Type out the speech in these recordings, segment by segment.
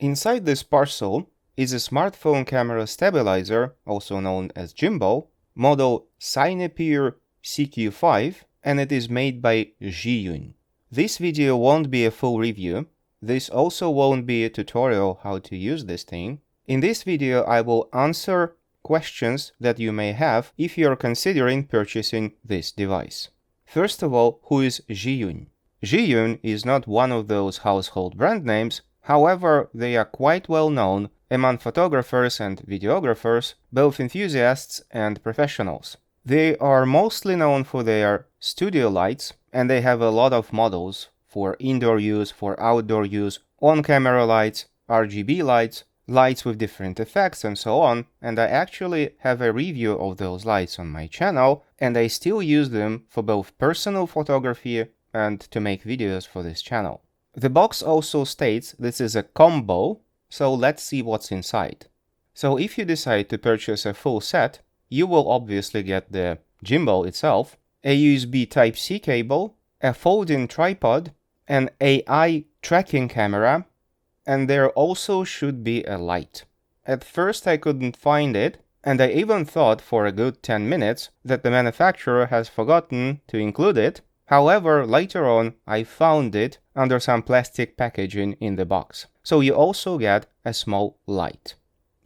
Inside this parcel is a smartphone camera stabilizer, also known as Gimbal, model CINEPEER CQ5, and it is made by Zhiyun. This video won't be a full review. This also won't be a tutorial how to use this thing. In this video I will answer questions that you may have if you are considering purchasing this device. First of all, who is Zhiyun? Zhiyun is not one of those household brand names. However, they are quite well known among photographers and videographers, both enthusiasts and professionals. They are mostly known for their studio lights, and they have a lot of models for indoor use, for outdoor use, on-camera lights, RGB lights, lights with different effects and so on, and I actually have a review of those lights on my channel, and I still use them for both personal photography and to make videos for this channel. The box also states this is a combo, so let's see what's inside. So if you decide to purchase a full set, you will obviously get the gimbal itself, a USB Type-C cable, a fold-in tripod, an AI tracking camera, and there also should be a light. At first I couldn't find it, and I even thought for a good 10 minutes that the manufacturer has forgotten to include it. However, later on I found it under some plastic packaging in the box. So you also get a small light.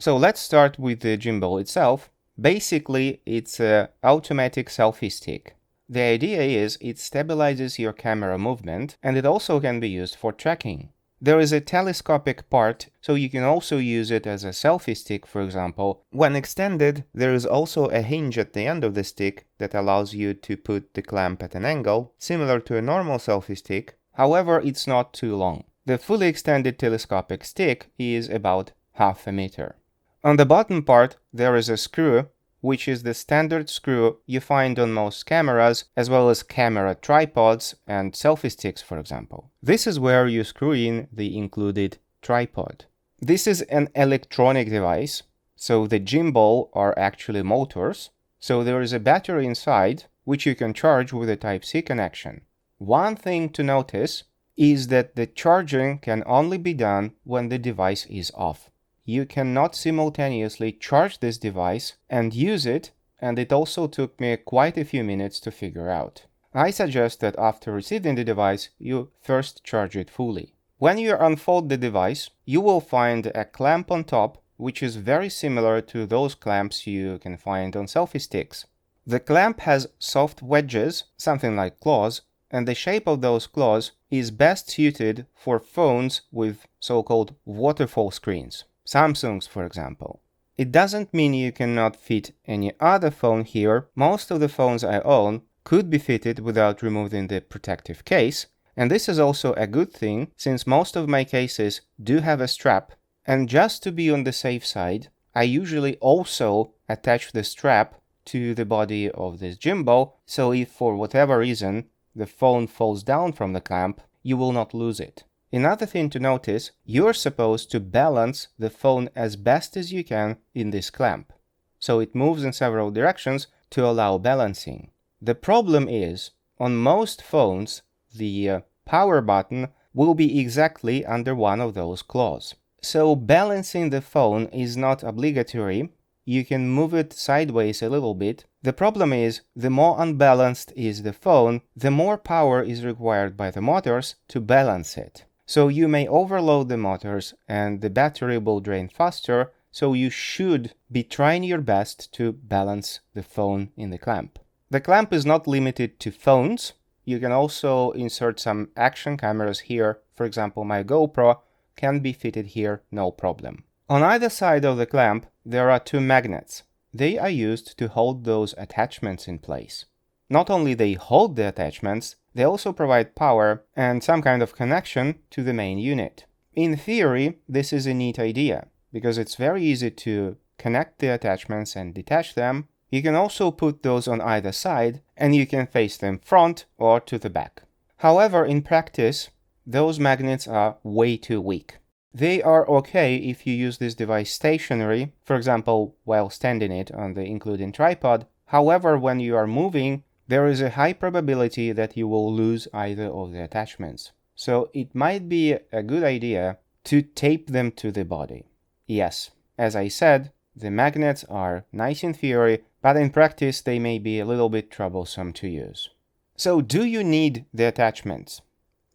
So let's start with the gimbal itself. Basically, it's an automatic selfie stick. The idea is it stabilizes your camera movement, and it also can be used for tracking. There is a telescopic part, so you can also use it as a selfie stick, for example. When extended, there is also a hinge at the end of the stick that allows you to put the clamp at an angle, similar to a normal selfie stick. However, it's not too long. The fully extended telescopic stick is about half a meter. On the bottom part, there is a screw, which is the standard screw you find on most cameras, as well as camera tripods and selfie sticks, for example. This is where you screw in the included tripod. This is an electronic device, so the gimbal are actually motors, so there is a battery inside, which you can charge with a Type-C connection. One thing to notice is that the charging can only be done when the device is off. You cannot simultaneously charge this device and use it, and it also took me quite a few minutes to figure out. I suggest that after receiving the device, you first charge it fully. When you unfold the device, you will find a clamp on top, which is very similar to those clamps you can find on selfie sticks. The clamp has soft wedges, something like claws, and the shape of those claws is best suited for phones with so-called waterfall screens. Samsung's, for example. It doesn't mean you cannot fit any other phone here. Most of the phones I own could be fitted without removing the protective case, and this is also a good thing since most of my cases do have a strap, and just to be on the safe side, I usually also attach the strap to the body of this gimbal, so if for whatever reason the phone falls down from the clamp, you will not lose it. Another thing to notice, you're supposed to balance the phone as best as you can in this clamp, so it moves in several directions to allow balancing. The problem is, on most phones, the power button will be exactly under one of those claws. So balancing the phone is not obligatory. You can move it sideways a little bit. The problem is, the more unbalanced is the phone, the more power is required by the motors to balance it. So you may overload the motors and the battery will drain faster, so you should be trying your best to balance the phone in the clamp. The clamp is not limited to phones. You can also insert some action cameras here. For example, my GoPro can be fitted here, no problem. On either side of the clamp, there are two magnets. They are used to hold those attachments in place. Not only they hold the attachments, they also provide power and some kind of connection to the main unit. In theory, this is a neat idea, because it's very easy to connect the attachments and detach them. You can also put those on either side, and you can face them front or to the back. However, in practice, those magnets are way too weak. They are okay if you use this device stationary, for example, while standing it on the including tripod. However, when you are moving, there is a high probability that you will lose either of the attachments. So it might be a good idea to tape them to the body. Yes, as I said, the magnets are nice in theory, but in practice they may be a little bit troublesome to use. So do you need the attachments?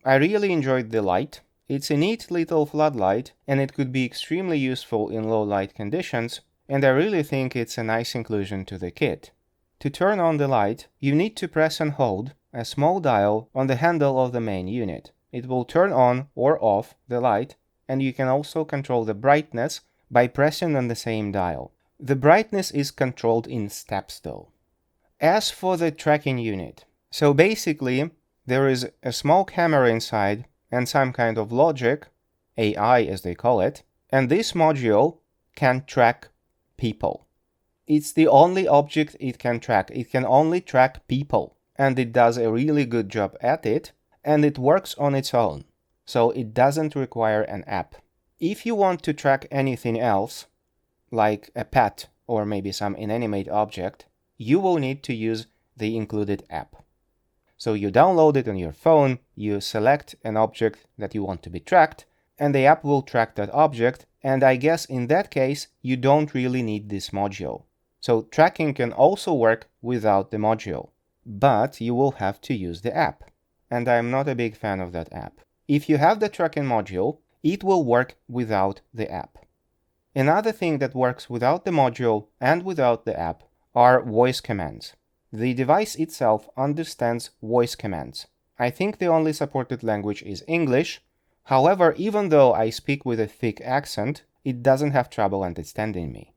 I really enjoyed the light. It's a neat little floodlight, and it could be extremely useful in low light conditions, and I really think it's a nice inclusion to the kit. To turn on the light, you need to press and hold a small dial on the handle of the main unit. It will turn on or off the light, and you can also control the brightness by pressing on the same dial. The brightness is controlled in steps though. As for the tracking unit, so basically there is a small camera inside and some kind of logic, AI as they call it, and this module can track people. It's the only object it can track. It can only track people, and it does a really good job at it, and it works on its own, so it doesn't require an app. If you want to track anything else, like a pet or maybe some inanimate object, you will need to use the included app. So you download it on your phone, you select an object that you want to be tracked, and the app will track that object, and I guess in that case you don't really need this module. So tracking can also work without the module, but you will have to use the app, and I'm not a big fan of that app. If you have the tracking module, it will work without the app. Another thing that works without the module and without the app are voice commands. The device itself understands voice commands. I think the only supported language is English. However, even though I speak with a thick accent, it doesn't have trouble understanding me.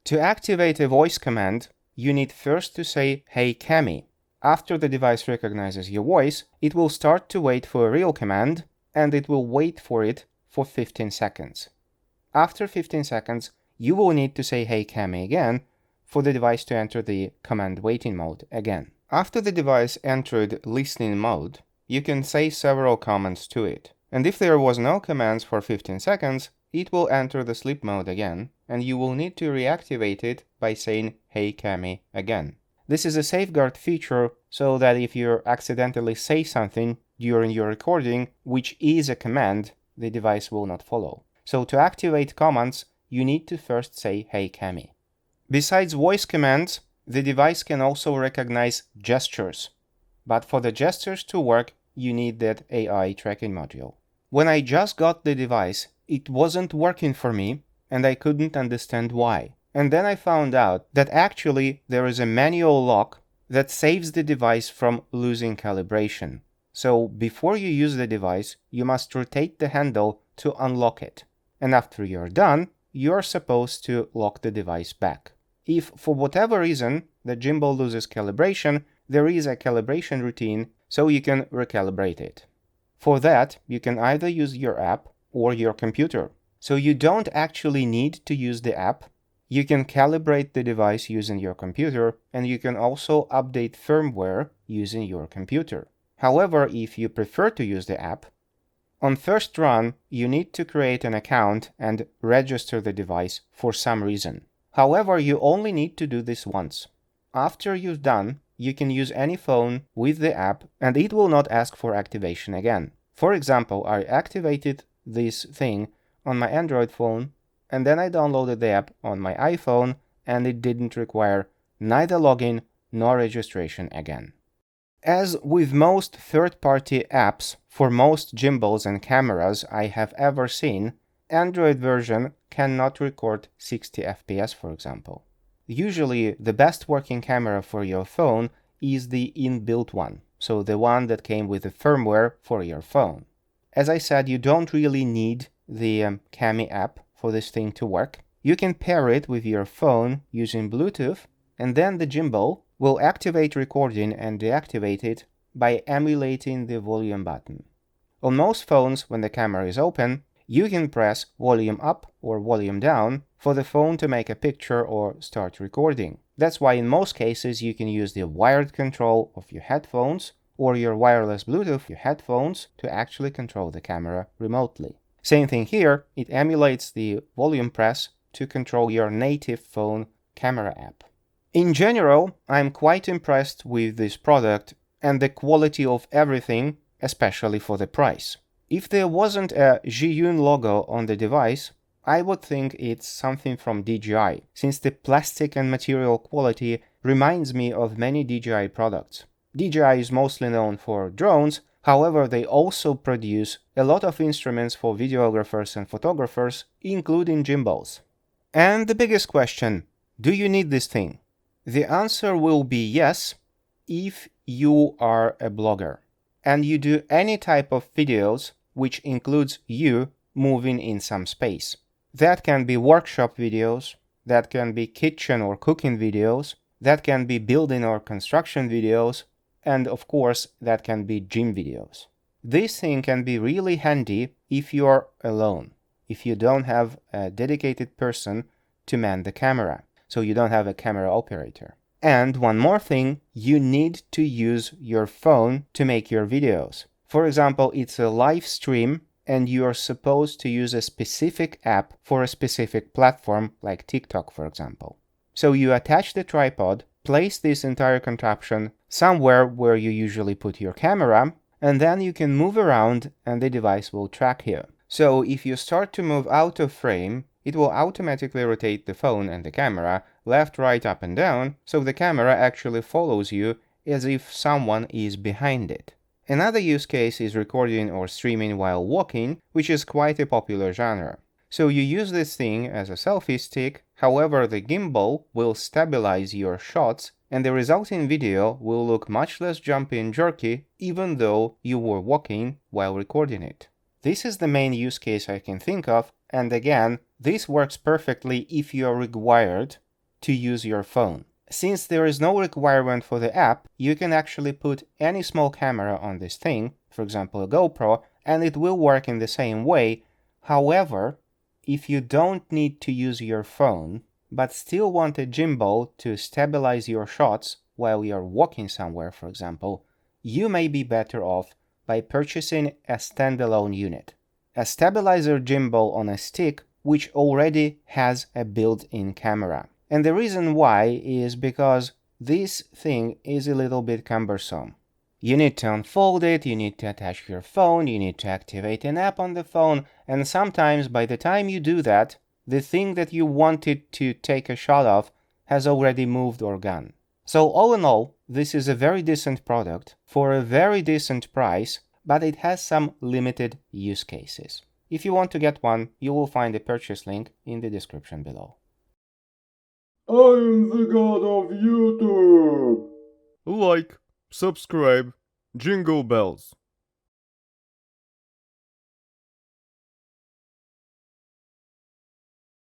To activate a voice command, you need first to say, "Hey Cammy." After the device recognizes your voice, it will start to wait for a real command, and it will wait for it for 15 seconds. After 15 seconds, you will need to say "Hey Cammy" again for the device to enter the command waiting mode again. After the device entered listening mode, you can say several commands to it. And if there was no commands for 15 seconds, it will enter the sleep mode again, and you will need to reactivate it by saying "Hey Cammy" again. This is a safeguard feature so that if you accidentally say something during your recording, which is a command, the device will not follow. So to activate commands, you need to first say "Hey Cammy." Besides voice commands, the device can also recognize gestures. But for the gestures to work, you need that AI tracking module. When I just got the device, it wasn't working for me, and I couldn't understand why. And then I found out that actually there is a manual lock that saves the device from losing calibration. So before you use the device, you must rotate the handle to unlock it. And after you're done, you're supposed to lock the device back. If for whatever reason the gimbal loses calibration, there is a calibration routine so you can recalibrate it. For that, you can either use your app or your computer. So you don't actually need to use the app. You can calibrate the device using your computer, and you can also update firmware using your computer. However, if you prefer to use the app, on first run, you need to create an account and register the device for some reason. However, you only need to do this once. After you've done, you can use any phone with the app and it will not ask for activation again. For example, I activated this thing on my Android phone and then I downloaded the app on my iPhone and it didn't require neither login nor registration again. As with most third-party apps for most gimbals and cameras I have ever seen, Android version cannot record 60 FPS, for example. Usually, the best working camera for your phone is the inbuilt one, so the one that came with the firmware for your phone. As I said, you don't really need the Cami app for this thing to work. You can pair it with your phone using Bluetooth, and then the gimbal will activate recording and deactivate it by emulating the volume button. On most phones, when the camera is open, you can press volume up or volume down for the phone to make a picture or start recording. That's why in most cases you can use the wired control of your headphones or your wireless Bluetooth your headphones to actually control the camera remotely. Same thing here, it emulates the volume press to control your native phone camera app. In general, I'm quite impressed with this product and the quality of everything, especially for the price. If there wasn't a Zhiyun logo on the device, I would think it's something from DJI, since the plastic and material quality reminds me of many DJI products. DJI is mostly known for drones, however they also produce a lot of instruments for videographers and photographers, including gimbals. And the biggest question, do you need this thing? The answer will be yes, if you are a blogger and you do any type of videos which includes you moving in some space. That can be workshop videos, that can be kitchen or cooking videos, that can be building or construction videos, and of course that can be gym videos. This thing can be really handy if you're alone, if you don't have a dedicated person to man the camera, so you don't have a camera operator. And one more thing, you need to use your phone to make your videos. For example, it's a live stream and you are supposed to use a specific app for a specific platform, like TikTok, for example. So you attach the tripod, place this entire contraption somewhere where you usually put your camera, and then you can move around and the device will track you. So if you start to move out of frame, it will automatically rotate the phone and the camera left, right, up and down, so the camera actually follows you as if someone is behind it. Another use case is recording or streaming while walking, which is quite a popular genre. So you use this thing as a selfie stick, however the gimbal will stabilize your shots and the resulting video will look much less jumpy and jerky even though you were walking while recording it. This is the main use case I can think of, and again, this works perfectly if you are required to use your phone. Since there is no requirement for the app, you can actually put any small camera on this thing, for example a GoPro, and it will work in the same way. However, if you don't need to use your phone, but still want a gimbal to stabilize your shots while you're walking somewhere, for example, you may be better off by purchasing a standalone unit. A stabilizer gimbal on a stick which already has a built-in camera. And the reason why is because this thing is a little bit cumbersome. You need to unfold it, you need to attach your phone, you need to activate an app on the phone, and sometimes by the time you do that, the thing that you wanted to take a shot of has already moved or gone. So all in all, this is a very decent product for a very decent price, but it has some limited use cases. If you want to get one, you will find a purchase link in the description below. I'm the god of YouTube! Like, subscribe, jingle bells.